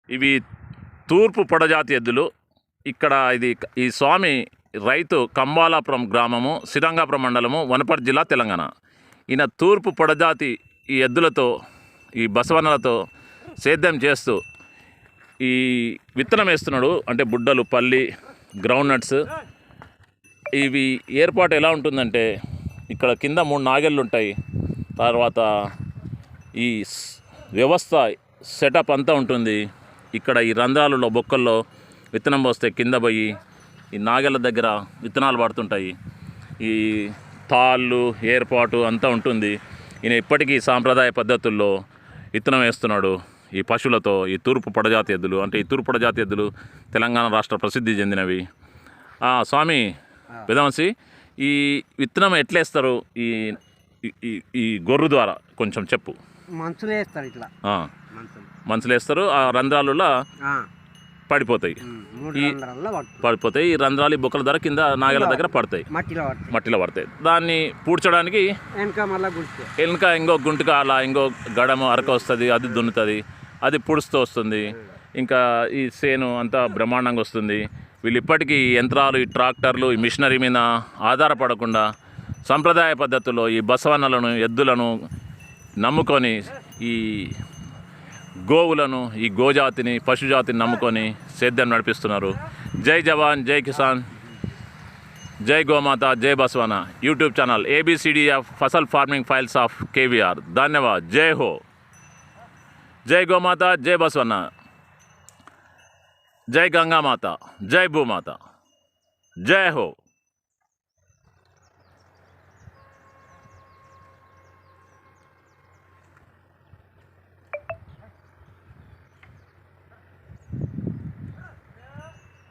ఇవి తూర్పు పొడజాతి ఎద్దులు. ఇక్కడ ఈ స్వామి రైతు కంబాలాపురం గ్రామము, శ్రీరంగాపురం మండలము, వనపర్తి జిల్లా, తెలంగాణ. ఈయన తూర్పు పొడజాతి ఈ ఎద్దులతో, ఈ బసవన్నలతో సేద్యం చేస్తూ ఈ విత్తనం వేస్తున్నాడు. అంటే బుడ్డలు, పల్లి, గ్రౌండ్ నట్స్. ఇవి ఏర్పాటు ఎలా ఉంటుందంటే, ఇక్కడ కింద 3 నాగళ్ళు ఉంటాయి. తర్వాత ఈ వ్యవస్థ సెటప్ అంతా ఉంటుంది. ఇక్కడ ఈ రంధ్రాలలో, బొక్కల్లో విత్తనం పోస్తే కింద పోయి ఈ నాగళ్ళ దగ్గర విత్తనాలు పడుతుంటాయి. ఈ తాళ్ళు ఏర్పాటు అంతా ఉంటుంది. ఈయన ఇప్పటికీ సాంప్రదాయ పద్ధతుల్లో విత్తనం వేస్తున్నాడు ఈ పశువులతో. ఈ తూర్పు పొడజాతి ఎద్దులు, అంటే ఈ తూర్పు పొడజాతి ఎద్దులు తెలంగాణ రాష్ట్ర ప్రసిద్ధి చెందినవి. స్వామి విధవంశి, ఈ విత్తనం ఎట్లేస్తారు? ఈ ఈ గొర్రు ద్వారా కొంచెం చెప్పు. మంచులు వేస్తారు, ఇట్లా మంచులు వేస్తారు. ఆ రంధ్రాలలో పడిపోతాయి. పడిపోతాయి ఈ రంధ్రాలు, ఈ బొక్కల ద్వారా కింద నాగల దగ్గర పడతాయి, మట్టిలో పడతాయి. దాన్ని పూడ్చడానికి వెనక ఇంకో గుంటుక, అలా ఇంకో గడము అరక వస్తుంది, అది దున్నుతుంది, అది పుడుస్తూ వస్తుంది. ఇంకా ఈ సేను అంతా బ్రహ్మాండంగా వస్తుంది. వీళ్ళు ఇప్పటికీ యంత్రాలు, ఈ ట్రాక్టర్లు, ఈ మిషనరీ మీద ఆధారపడకుండా సంప్రదాయ పద్ధతుల్లో ఈ బసవన్నలను, ఎద్దులను నమ్ముకొని, ఈ గోవులను, ఈ గోజాతిని, పశుజాతిని నమ్ముకొని సేద్యం నడిపిస్తున్నారు. జై జవాన్, జై కిసాన్, జై గోమాత, జై బసవన్న. యూట్యూబ్ ఛానల్ ABCDF फसल फार्मिंग फाइल्स ऑफ KVR. धन्यवाद. जय हो. जय गौमाता, जय बसवन्ना, जय गंगा माता, जय भूमाता, जय हो.